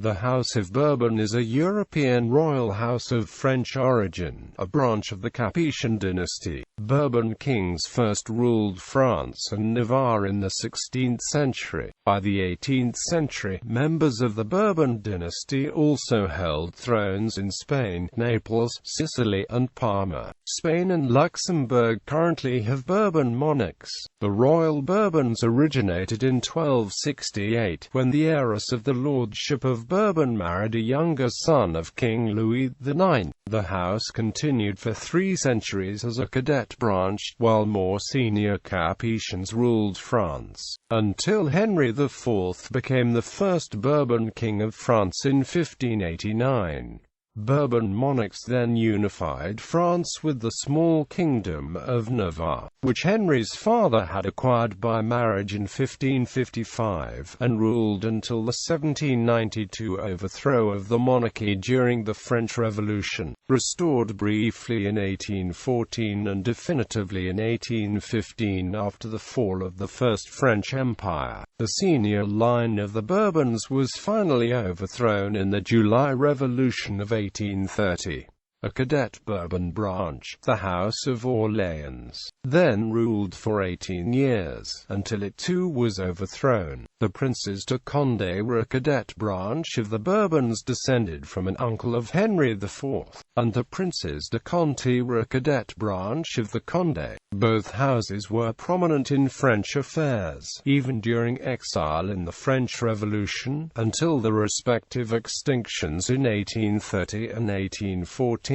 The House of Bourbon is a European royal house of French origin, a branch of the Capetian dynasty. Bourbon kings first ruled France and Navarre in the 16th century. By the 18th century, members of the Bourbon dynasty also held thrones in Spain, Naples, Sicily, and Parma. Spain and Luxembourg currently have Bourbon monarchs. The royal Bourbons originated in 1268, when the heiress of the lordship of Bourbon married a younger son of King Louis XIV. The house continued for 3 centuries as a cadet branch, while more senior Capetians ruled France, until Henry IV became the first Bourbon king of France in 1589. Bourbon monarchs then unified France with the small kingdom of Navarre, which Henry's father had acquired by marriage in 1555, and ruled until the 1792 overthrow of the monarchy during the French Revolution, restored briefly in 1814 and definitively in 1815 after the fall of the First French Empire. The senior line of the Bourbons was finally overthrown in the July Revolution of 1830. A cadet Bourbon branch, the House of Orleans, then ruled for 18 years, until it too was overthrown. The Princes de Condé were a cadet branch of the Bourbons descended from an uncle of Henry IV, and the Princes de Conti were a cadet branch of the Condé. Both houses were prominent in French affairs, even during exile in the French Revolution, until the respective extinctions in 1830 and 1814.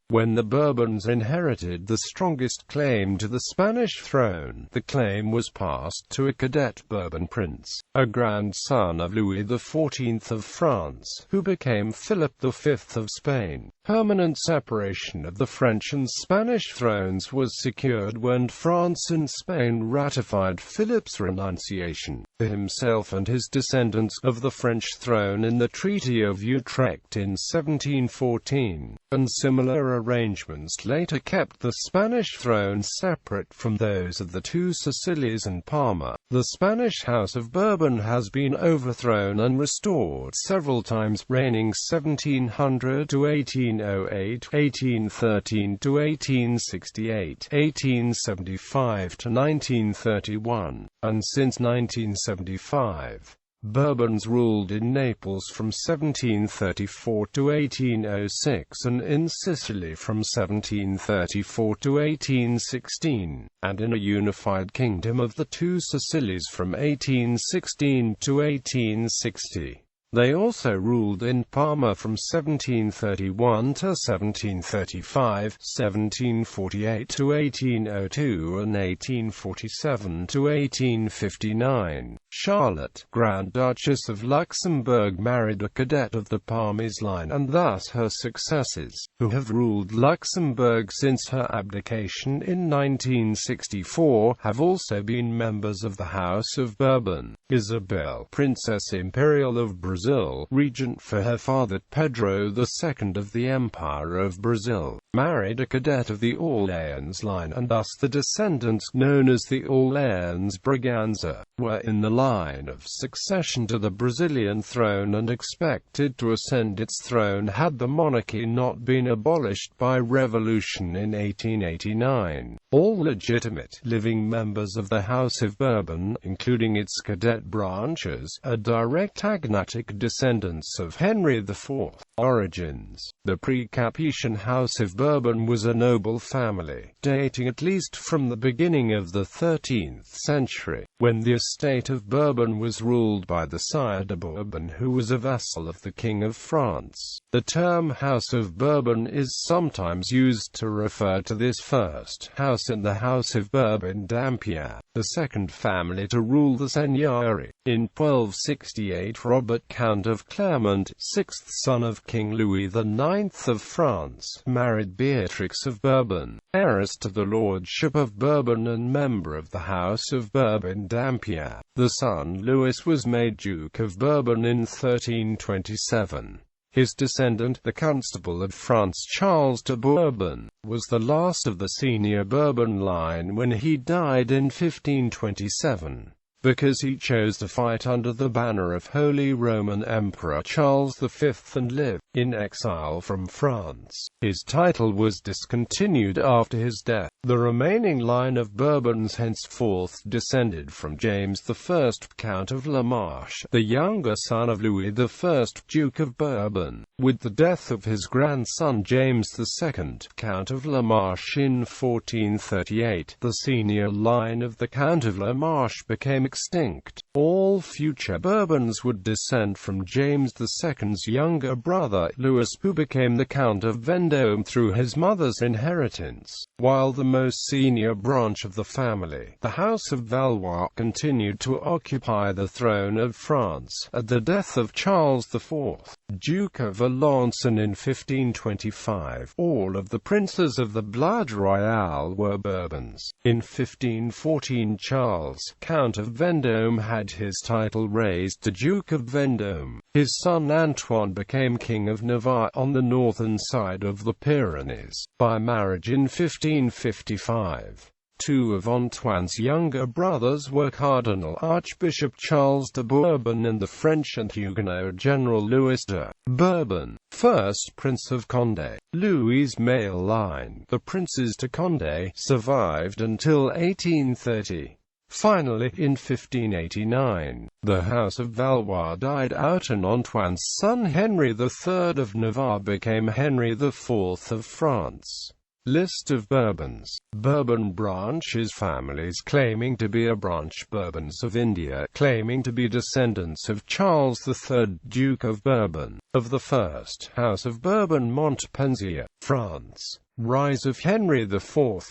When the Bourbons inherited the strongest claim to the Spanish throne, the claim was passed to a cadet Bourbon prince, a grandson of Louis XIV of France, who became Philip V of Spain. Permanent separation of the French and Spanish thrones was secured when France and Spain ratified Philip's renunciation, for himself and his descendants, of the French throne in the Treaty of Utrecht in 1714, and similar arrangements later kept the Spanish throne separate from those of the two Sicilies and Parma. The Spanish House of Bourbon has been overthrown and restored several times, reigning 1700 to 1808, 1813 to 1868, 1875 to 1931, and since 1975. Bourbons ruled in Naples from 1734 to 1806 and in Sicily from 1734 to 1816, and in a unified kingdom of the two Sicilies from 1816 to 1860. They also ruled in Parma from 1731 to 1735, 1748 to 1802 and 1847 to 1859. Charlotte, Grand Duchess of Luxembourg, married a cadet of the Parmese line, and thus her successors, who have ruled Luxembourg since her abdication in 1964, have also been members of the House of Bourbon. Isabel, Princess Imperial of Brazil, regent for her father Pedro II of the Empire of Brazil, married a cadet of the Orleans line, and thus the descendants, known as the Orleans Braganza, were in the line of succession to the Brazilian throne and expected to ascend its throne had the monarchy not been abolished by revolution in 1889. All legitimate, living members of the House of Bourbon, including its cadet branches, are direct agnatic descendants of Henry IV. Origins. The pre-Capetian House of Bourbon was a noble family, dating at least from the beginning of the 13th century, when the estate of Bourbon was ruled by the Sire de Bourbon, who was a vassal of the King of France. The term House of Bourbon is sometimes used to refer to this first house in the House of Bourbon Dampierre, the second family to rule the seigneury. In 1268, Robert, Count of Clermont, sixth son of King Louis IX of France, married Beatrix of Bourbon, heiress to the lordship of Bourbon and member of the House of Bourbon Dampierre. The son Louis was made Duke of Bourbon in 1327. His descendant, the Constable of France Charles de Bourbon, was the last of the senior Bourbon line when he died in 1527. because he chose to fight under the banner of Holy Roman Emperor Charles V and live in exile from France. His title was discontinued after his death. The remaining line of Bourbons henceforth descended from James I, Count of La Marche, the younger son of Louis I, Duke of Bourbon. With the death of his grandson James II, Count of La Marche in 1438, the senior line of the Count of La Marche became extinct. All future Bourbons would descend from James II's younger brother, Louis, who became the Count of Vendôme through his mother's inheritance. While the most senior branch of the family, the House of Valois, continued to occupy the throne of France, at the death of Charles IV, Duke of Alençon in 1525, all of the princes of the blood royal were Bourbons. In 1514 Charles, Count of Vendôme, had his title raised to Duke of Vendôme. His son Antoine became King of Navarre on the northern side of the Pyrenees, by marriage in 1555. Two of Antoine's younger brothers were Cardinal Archbishop Charles de Bourbon and the French and Huguenot General Louis de Bourbon, first Prince of Condé. Louis's male line, the Princes de Condé, survived until 1830. Finally, in 1589, the House of Valois died out and Antoine's son Henry III of Navarre became Henry IV of France. List of Bourbons. Bourbon branches: families claiming to be a branch. Bourbons of India, claiming to be descendants of Charles III, Duke of Bourbon, of the first House of Bourbon, Montpensier, France. Rise of Henry IV.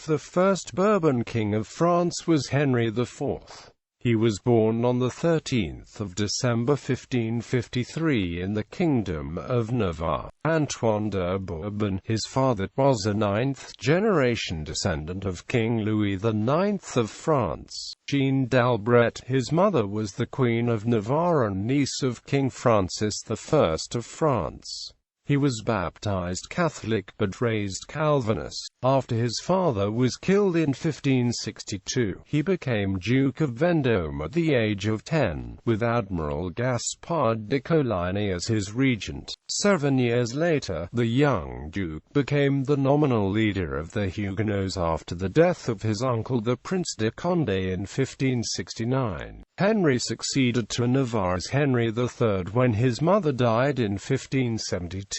The first Bourbon king of France was Henry IV. He was born on the 13th of December 1553 in the Kingdom of Navarre. Antoine de Bourbon, his father, was a ninth-generation descendant of King Louis IX of France. Jeanne d'Albret, his mother, was the Queen of Navarre and niece of King Francis I of France. He was baptized Catholic but raised Calvinist. After his father was killed in 1562, he became Duke of Vendôme at the age of 10, with Admiral Gaspard de Coligny as his regent. 7 years later, the young Duke became the nominal leader of the Huguenots after the death of his uncle the Prince de Condé in 1569. Henry succeeded to Navarre as Henry III when his mother died in 1572.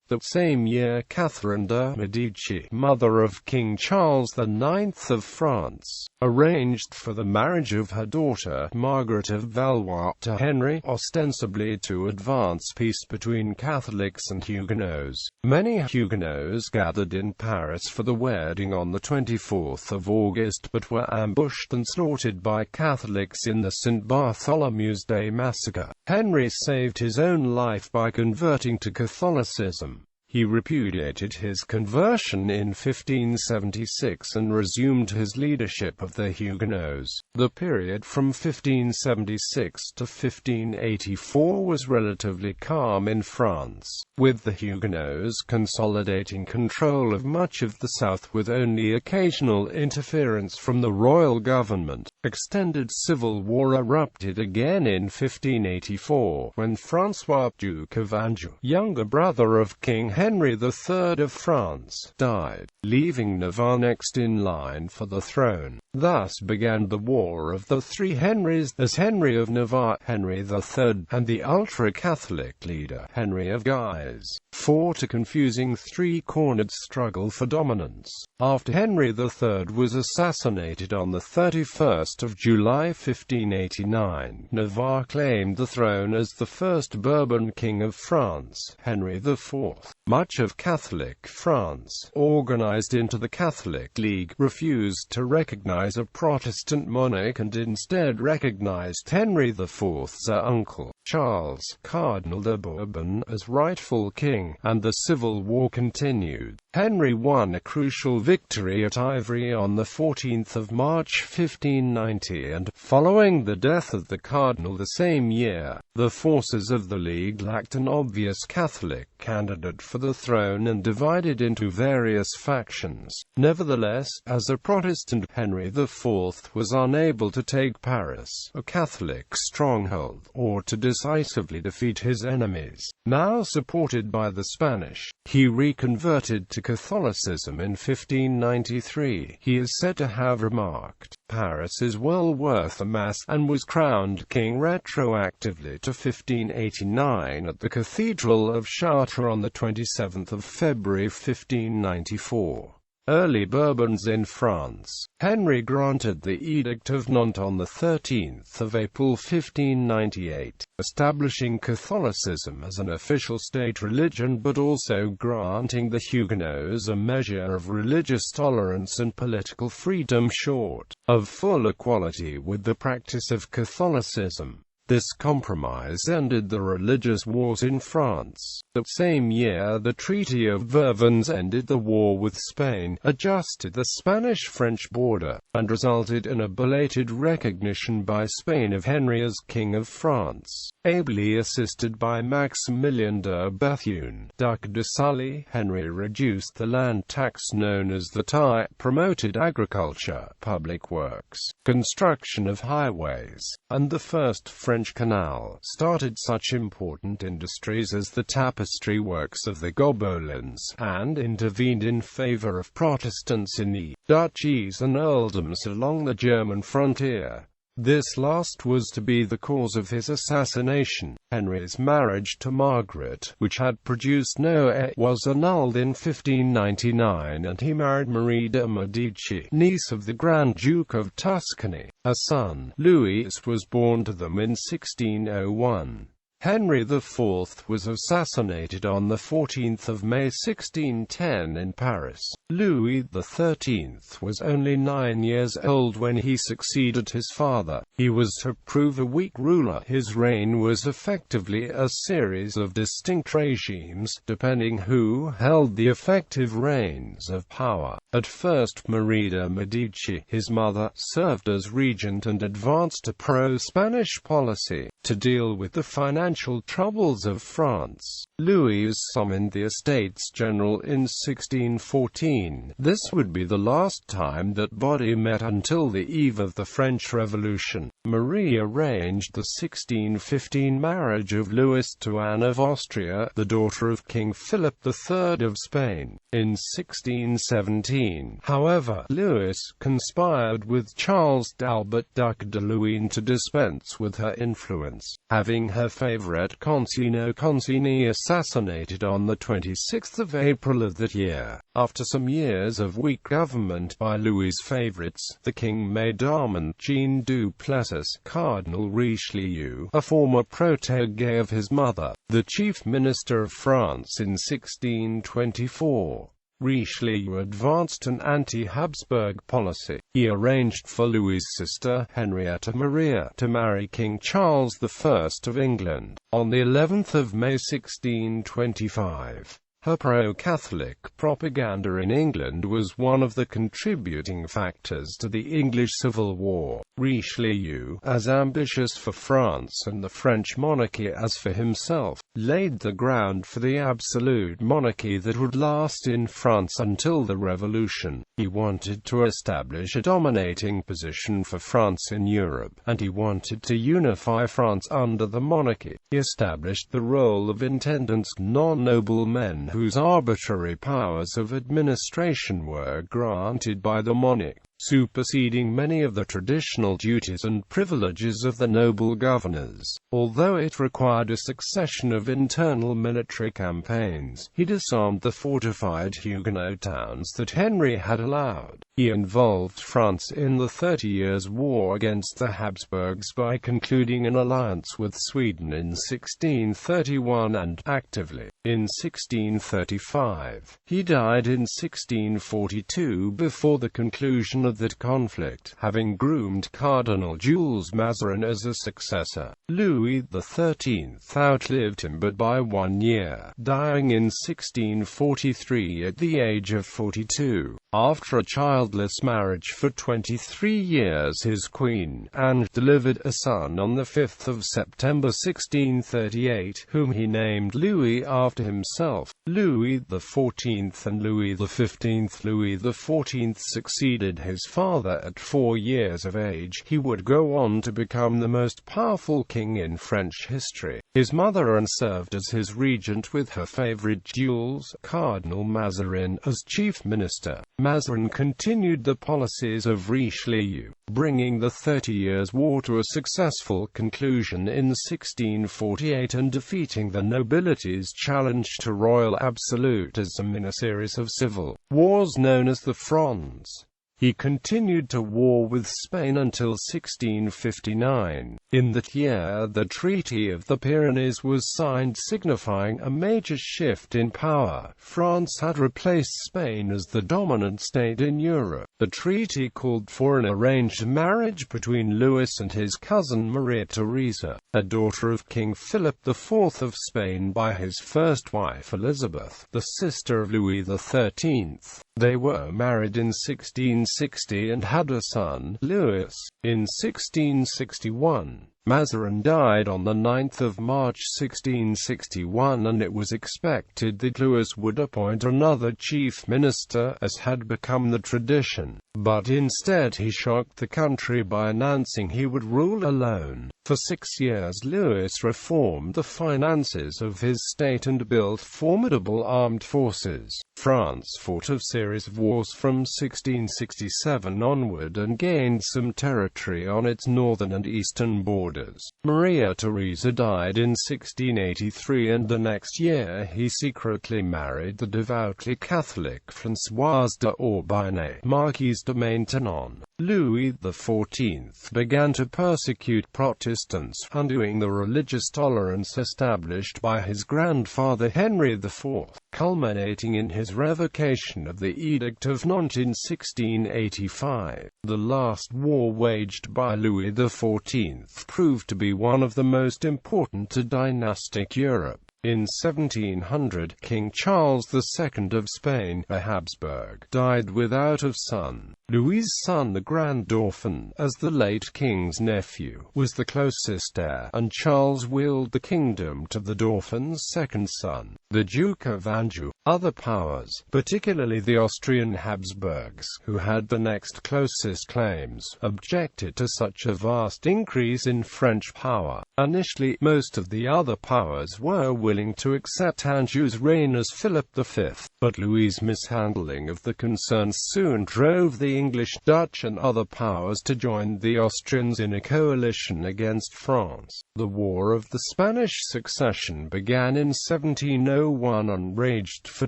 That same year, Catherine de' Medici, mother of King Charles IX of France, arranged for the marriage of her daughter, Margaret of Valois, to Henry, ostensibly to advance peace between Catholics and Huguenots. Many Huguenots gathered in Paris for the wedding on the 24th of August but were ambushed and slaughtered by Catholics in the St. Bartholomew's Day massacre. Henry saved his own life by converting to Catholicism. He repudiated his conversion in 1576 and resumed his leadership of the Huguenots. The period from 1576 to 1584 was relatively calm in France, with the Huguenots consolidating control of much of the south with only occasional interference from the royal government. Extended civil war erupted again in 1584, when François, Duke of Anjou, younger brother of King Henry III of France, died, leaving Navarre next in line for the throne. Thus began the War of the Three Henrys, as Henry of Navarre, Henry III, and the ultra-Catholic leader, Henry of Guise, fought a confusing three-cornered struggle for dominance. After Henry III was assassinated on the 31st of July 1589, Navarre claimed the throne as the first Bourbon king of France, Henry IV. Much of Catholic France, organized into the Catholic League, refused to recognize a Protestant monarch and instead recognized Henry IV's uncle, Charles, Cardinal de Bourbon, as rightful king, and the civil war continued. Henry won a crucial victory at Ivry on 14 March 1590 and, following the death of the cardinal the same year, the forces of the League lacked an obvious Catholic candidate for the throne and divided into various factions. Nevertheless, as a Protestant, Henry IV was unable to take Paris, a Catholic stronghold, or to decisively defeat his enemies. Now supported by the Spanish, he reconverted to Catholicism in 1593. He is said to have remarked, "Paris is well worth a mass," and was crowned king retroactively to 1589 at the Cathedral of Chartres on 27 February 1594. Early Bourbons in France. Henry granted the Edict of Nantes on 13 April 1598, establishing Catholicism as an official state religion but also granting the Huguenots a measure of religious tolerance and political freedom short of full equality with the practice of Catholicism. This compromise ended the religious wars in France. The same year the Treaty of Bourbons ended the war with Spain, adjusted the Spanish-French border, and resulted in a belated recognition by Spain of Henry as King of France. Ably assisted by Maximilien de Bethune, Duc de Sully, Henry reduced the land tax known as the taille, promoted agriculture, public works, construction of highways, and the first French canal, started such important industries as the tapestry works of the Gobelins, and intervened in favor of Protestants in the duchies and earldoms along the German frontier. This last was to be the cause of his assassination. Henry's marriage to Margaret, which had produced no heir, was annulled in 1599 and he married Marie de Medici, niece of the Grand Duke of Tuscany. A son, Louis, was born to them in 1601. Henry IV was assassinated on 14 May 1610 in Paris. Louis XIII was only 9 years old when he succeeded his father. He was to prove a weak ruler. His reign was effectively a series of distinct regimes, depending who held the effective reins of power. At first Marie de Medici, his mother, served as regent and advanced a pro-Spanish policy to deal with the financial troubles of France. Louis summoned the Estates General in 1614. This would be the last time that body met until the eve of the French Revolution. Marie arranged the 1615 marriage of Louis to Anne of Austria, the daughter of King Philip III of Spain. In 1617, however, Louis conspired with Charles d'Albert, Duc de Luynes, to dispense with her influence, having her favorite Concino Concini assassinated on 26 April of that year. After some years of weak government by Louis's favorites, the king made Armand Jean du Plessis, Cardinal Richelieu, a former protégé of his mother, the chief minister of France in 1624. Richelieu advanced an anti-Habsburg policy. He arranged for Louis's sister, Henrietta Maria, to marry King Charles I of England, on the 11th of May 1625. Her pro-Catholic propaganda in England was one of the contributing factors to the English Civil War. Richelieu, as ambitious for France and the French monarchy as for himself, laid the ground for the absolute monarchy that would last in France until the Revolution. He wanted to establish a dominating position for France in Europe, and he wanted to unify France under the monarchy. He established the role of intendants, non-noble men whose arbitrary powers of administration were granted by the monarch, superseding many of the traditional duties and privileges of the noble governors. Although it required a succession of internal military campaigns, he disarmed the fortified Huguenot towns that Henry had allowed. He involved France in the 30 Years' War against the Habsburgs by concluding an alliance with Sweden in 1631 and, actively, in 1635. He died in 1642 before the conclusion of that conflict, having groomed Cardinal Jules Mazarin as a successor. Louis XIII outlived him but by 1 year, dying in 1643 at the age of 42. After a childless marriage for 23 years, his queen, Anne, delivered a son on the 5th of September 1638, whom he named Louis after himself. Louis XIV and Louis XV. Louis XIV succeeded his father at 4 years of age. He would go on to become the most powerful king in French history. His mother Anne served as his regent with her favorite Jules, Cardinal Mazarin, as chief minister. Mazarin continued the policies of Richelieu, bringing the 30 Years' War to a successful conclusion in 1648 and defeating the nobility's challenge to royal absolutism in a series of civil wars known as the Frondes. He continued to war with Spain until 1659. In that year, the Treaty of the Pyrenees was signed, signifying a major shift in power. France had replaced Spain as the dominant state in Europe. The treaty called for an arranged marriage between Louis and his cousin Maria Theresa, a daughter of King Philip IV of Spain by his first wife Elizabeth, the sister of Louis XIII. They were married in 1660 and had a son, Louis. In 1661, Mazarin died on the 9th of March 1661, and it was expected that Louis would appoint another chief minister, as had become the tradition. But instead he shocked the country by announcing he would rule alone. For 6 years Louis reformed the finances of his state and built formidable armed forces. France fought a series of wars from 1667 onward and gained some territory on its northern and eastern borders. Maria Theresa died in 1683, and the next year he secretly married the devoutly Catholic Françoise d'Orbigny, Marquise de Maintenon. Louis XIV began to persecute Protestants, undoing the religious tolerance established by his grandfather Henry IV, culminating in his revocation of the Edict of Nantes in 1685. The last war waged by Louis XIV proved to be one of the most important to dynastic Europe. In 1700, King Charles II of Spain, a Habsburg, died without a son. Louis's son, the Grand Dauphin, as the late king's nephew, was the closest heir, and Charles willed the kingdom to the Dauphin's second son, the Duke of Anjou. Other powers, particularly the Austrian Habsburgs, who had the next closest claims, objected to such a vast increase in French power. Initially, most of the other powers were willing to accept Anjou's reign as Philip V, but Louis's mishandling of the concerns soon drove the English, Dutch and other powers to join the Austrians in a coalition against France. The War of the Spanish Succession began in 1701 and raged for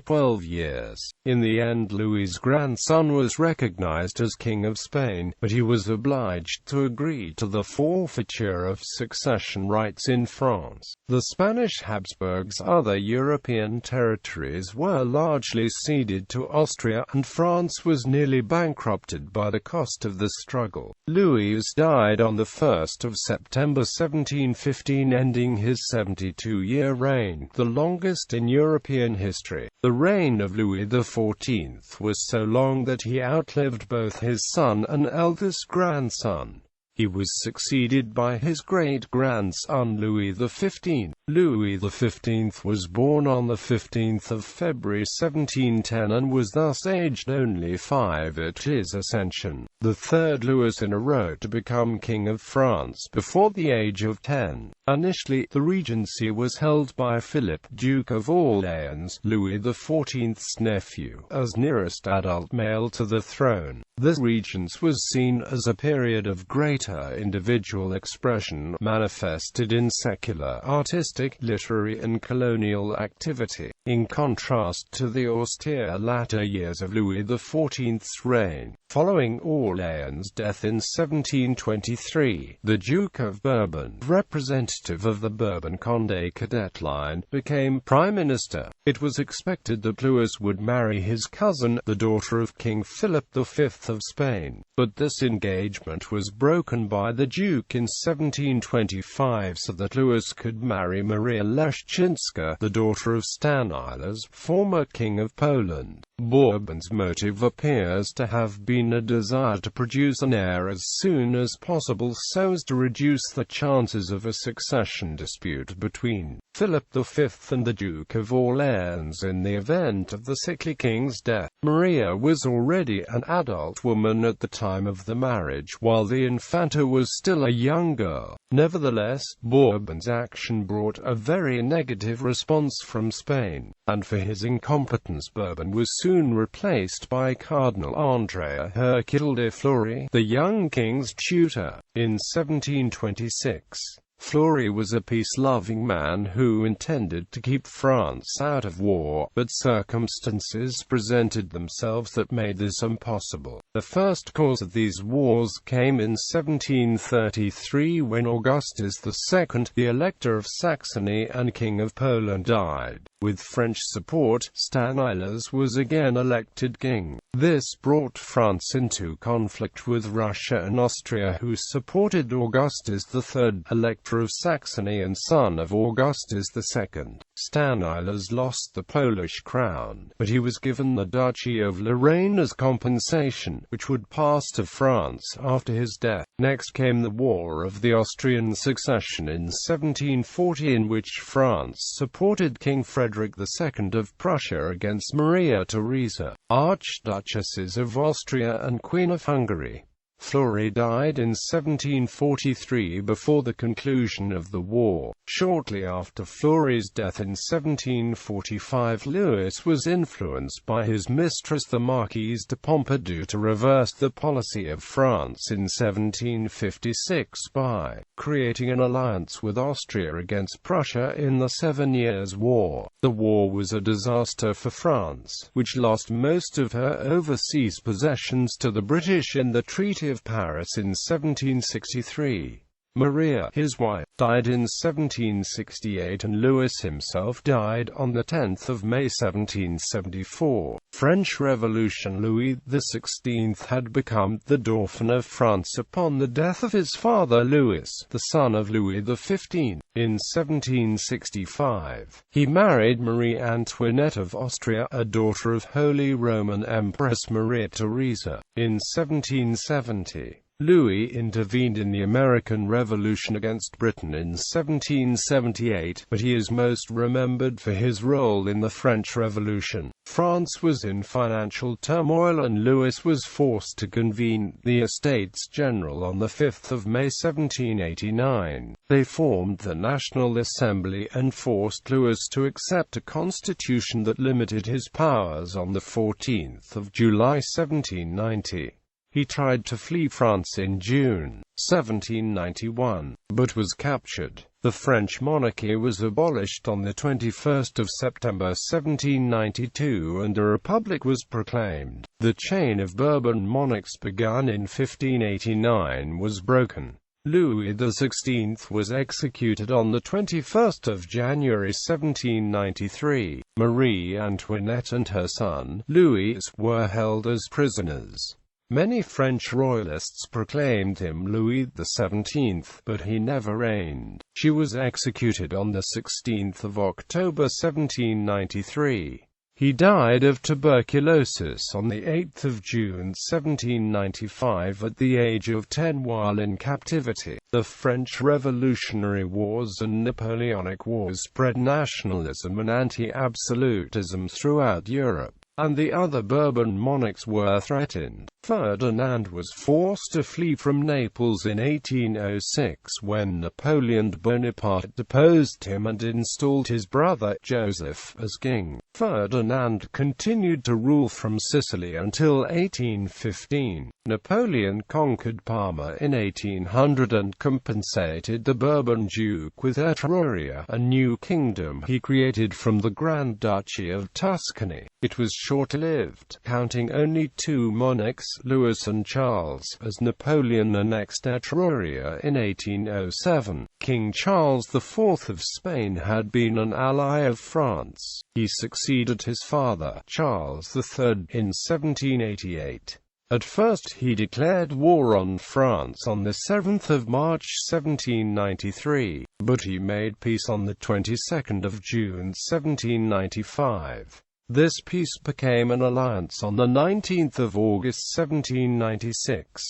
12 years. In the end, Louis's grandson was recognized as King of Spain, but he was obliged to agree to the forfeiture of succession rights in France. The Spanish Habsburgs' other European territories were largely ceded to Austria, and France was nearly bankrupted by the cost of the struggle. Louis died on the 1st of September 1715, ending his 72-year reign, the longest in European history. The reign of Louis XIV was so long that he outlived both his son and eldest grandson. He was succeeded by his great-grandson Louis XV. Louis XV was born on the 15th of February 1710 and was thus aged only 5 at his ascension, the third Louis in a row to become King of France before the age of 10. Initially, the regency was held by Philip, Duke of Orleans, Louis XIV's nephew, as nearest adult male to the throne. This regence was seen as a period of greater individual expression, manifested in secular, artistic, literary and colonial activity, in contrast to the austere latter years of Louis XIV's reign. Following Orleans' death in 1723, the Duke of Bourbon, representative of the Bourbon-Condé cadet line, became prime minister. It was expected that Louis would marry his cousin, the daughter of King Philip V of Spain, but this engagement was broken by the Duke in 1725 so that Louis could marry Maria Leszczyńska, the daughter of Stanislaus, former King of Poland. Bourbon's motive appears to have been a desire to produce an heir as soon as possible so as to reduce the chances of a succession dispute between Philip V and the Duke of Orleans in the event of the sickly king's death. Maria was already an adult woman at the time of the marriage, while the Infanta was still a young girl. Nevertheless, Bourbon's action brought a very negative response from Spain, and for his incompetence Bourbon was soon replaced by Cardinal Andrea Hercule de Fleury, the young king's tutor. In 1726, Fleury was a peace-loving man who intended to keep France out of war, but circumstances presented themselves that made this impossible. The first cause of these wars came in 1733 when Augustus II, the Elector of Saxony and King of Poland, died. With French support, Stanislaus was again elected king. This brought France into conflict with Russia and Austria, who supported Augustus III, Elector of Saxony and son of Augustus II. Stanislaus lost the Polish crown, but he was given the Duchy of Lorraine as compensation, which would pass to France after his death. Next came the War of the Austrian Succession in 1740, in which France supported King Frederick II of Prussia against Maria Theresa, Archduchesses of Austria and Queen of Hungary. Fleury died in 1743 before the conclusion of the war. Shortly after Fleury's death in 1745, Louis was influenced by his mistress the Marquise de Pompadour to reverse the policy of France in 1756 by creating an alliance with Austria against Prussia in the 7 Years' War. The war was a disaster for France, which lost most of her overseas possessions to the British in the Treaty of Paris in 1763. Maria, his wife, died in 1768 and Louis himself died on 10 May 1774. French Revolution. Louis XVI had become the Dauphin of France upon the death of his father Louis, the son of Louis XV. In 1765, he married Marie Antoinette of Austria, a daughter of Holy Roman Empress Maria Theresa. In 1770, Louis intervened in the American Revolution against Britain in 1778, but he is most remembered for his role in the French Revolution. France was in financial turmoil and Louis was forced to convene the Estates General on 5 May 1789. They formed the National Assembly and forced Louis to accept a constitution that limited his powers on 14 July 1790. He tried to flee France in June 1791, but was captured. The French monarchy was abolished on 21 September 1792 and a republic was proclaimed. The chain of Bourbon monarchs begun in 1589 was broken. Louis XVI was executed on 21 January 1793. Marie Antoinette and her son, Louis, were held as prisoners. Many French royalists proclaimed him Louis XVII, but he never reigned. She was executed on 16 October 1793. He died of tuberculosis on 8 June 1795 at the age of 10 while in captivity. The French Revolutionary Wars and Napoleonic Wars spread nationalism and anti-absolutism throughout Europe, and the other Bourbon monarchs were threatened. Ferdinand was forced to flee from Naples in 1806 when Napoleon Bonaparte deposed him and installed his brother, Joseph, as king. Ferdinand continued to rule from Sicily until 1815. Napoleon conquered Parma in 1800 and compensated the Bourbon Duke with Etruria, a new kingdom he created from the Grand Duchy of Tuscany. It was short-lived, counting only 2 monarchs, Louis and Charles, as Napoleon annexed Etruria in 1807. King Charles IV of Spain had been an ally of France. He succeeded his father, Charles III, in 1788. At first he declared war on France on the 7th of March 1793, but he made peace on the 22nd of June 1795. This peace became an alliance on the 19th of August 1796.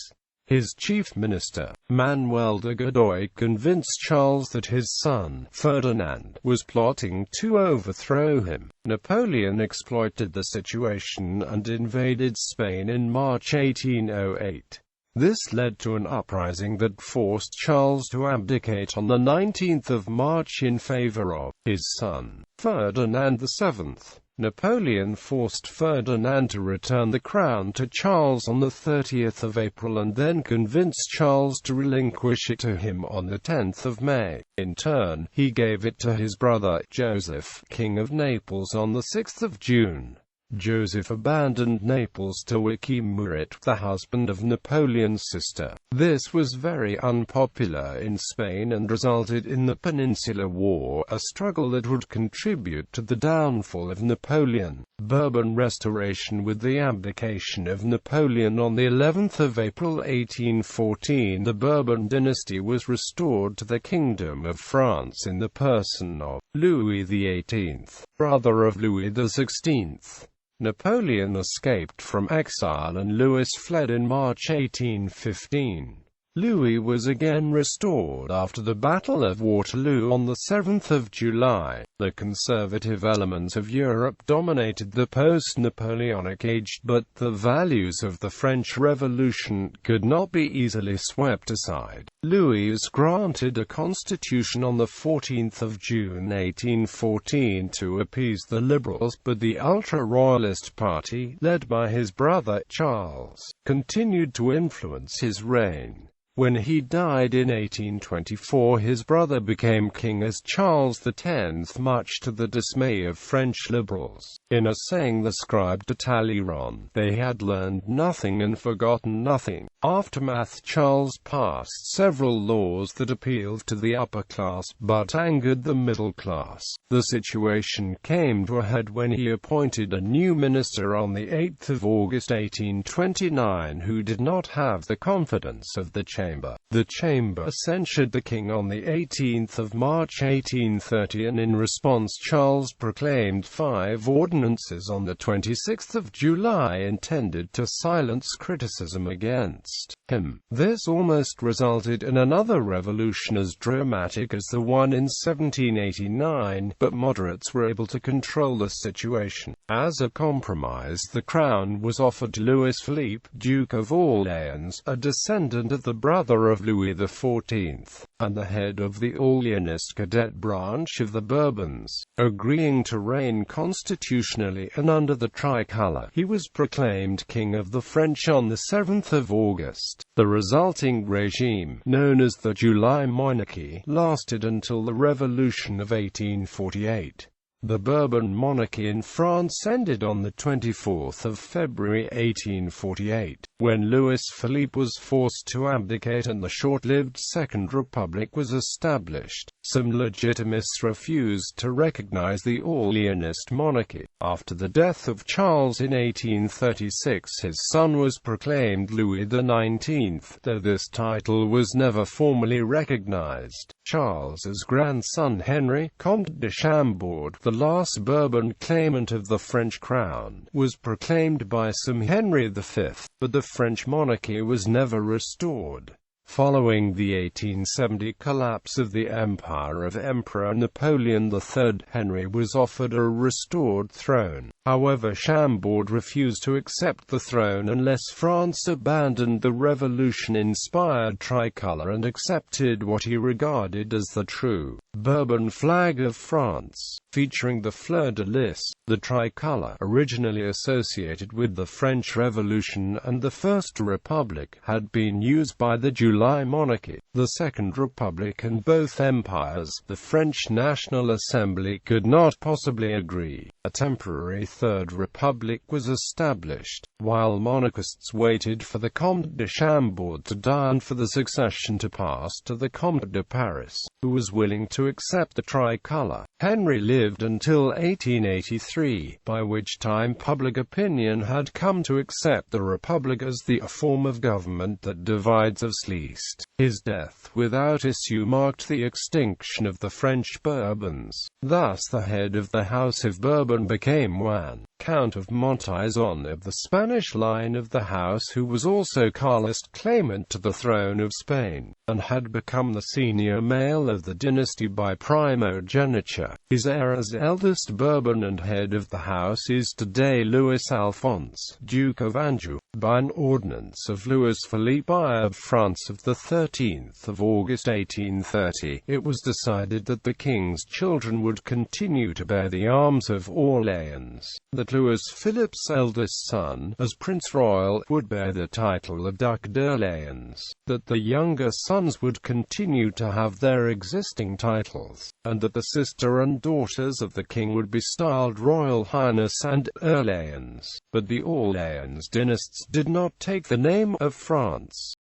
His chief minister, Manuel de Godoy, convinced Charles that his son, Ferdinand, was plotting to overthrow him. Napoleon exploited the situation and invaded Spain in March 1808. This led to an uprising that forced Charles to abdicate on the 19th of March in favor of his son, Ferdinand VII. Napoleon forced Ferdinand to return the crown to Charles on the 30th of April and then convinced Charles to relinquish it to him on the 10th of May. In turn, he gave it to his brother, Joseph, King of Naples, on the 6th of June. Joseph abandoned Naples to Murat, the husband of Napoleon's sister. This was very unpopular in Spain and resulted in the Peninsular War, a struggle that would contribute to the downfall of Napoleon. Bourbon restoration. With the abdication of Napoleon on the 11th of April 1814, the Bourbon dynasty was restored to the Kingdom of France in the person of Louis XVIII, brother of Louis XVI. Napoleon escaped from exile and Louis fled in March 1815. Louis was again restored after the Battle of Waterloo on the 7th of July. The conservative elements of Europe dominated the post-Napoleonic age, but the values of the French Revolution could not be easily swept aside. Louis was granted a constitution on the 14th of June 1814 to appease the liberals, but the ultra-royalist party, led by his brother Charles, continued to influence his reign. When he died in 1824, his brother became king as Charles X, much to the dismay of French liberals. In a saying ascribed to Talleyrand, they had learned nothing and forgotten nothing. Aftermath. Charles passed several laws that appealed to the upper class, but angered the middle class. The situation came to a head when he appointed a new minister on the 8th of August 1829 who did not have the confidence of the Chamber. The Chamber censured the king on the 18th of March 1830, and in response Charles proclaimed 5 ordinances on the 26th of July intended to silence criticism against him. This almost resulted in another revolution as dramatic as the one in 1789, but moderates were able to control the situation. As a compromise, the crown was offered to Louis Philippe, Duke of Orleans, a descendant of the brother of Louis XIV, and the head of the Orleanist cadet branch of the Bourbons. Agreeing to reign constitutionally and under the tricolour, he was proclaimed King of the French on the 7th of August. The resulting regime, known as the July Monarchy, lasted until the Revolution of 1848. The Bourbon monarchy in France ended on the 24th of February 1848, when Louis Philippe was forced to abdicate and the short-lived Second Republic was established. Some legitimists refused to recognize the Orleanist monarchy. After the death of Charles in 1836, his son was proclaimed Louis XIX, though this title was never formally recognized. Charles's grandson Henry, Comte de Chambord, the last Bourbon claimant of the French crown, was proclaimed by some Henry V, but the French monarchy was never restored. Following the 1870 collapse of the empire of Emperor Napoleon III, Henry was offered a restored throne. However, Chambord refused to accept the throne unless France abandoned the revolution-inspired tricolour and accepted what he regarded as the true Bourbon flag of France, featuring the fleur-de-lis. The tricolour, originally associated with the French Revolution and the First Republic, had been used by the July Monarchy, the Second Republic and both empires. The French National Assembly could not possibly agree. A temporary Third Republic was established, while monarchists waited for the Comte de Chambord to die and for the succession to pass to the Comte de Paris, who was willing to accept the tricolour. Henry lived lived until 1883, by which time public opinion had come to accept the Republic as the form of government that divides us least. His death without issue marked the extinction of the French Bourbons. Thus the head of the House of Bourbon became Juan, Count of Montezon of the Spanish line of the house, who was also Carlist claimant to the throne of Spain, and had become the senior male of the dynasty by primogeniture. His heir as eldest Bourbon and head of the house is today Louis Alphonse, Duke of Anjou. By an ordinance of Louis Philippe I of France of 13 August 1830, it was decided that the king's children would continue to bear the arms of Orléans, that Louis Philippe's eldest son, as Prince Royal, would bear the title of Duc d'Orléans, that the younger sons would continue to have their existing titles, and that the sister and daughters of the king would be styled Royal Highness and Orléans. But the Orléans dynasts did not take the name of France.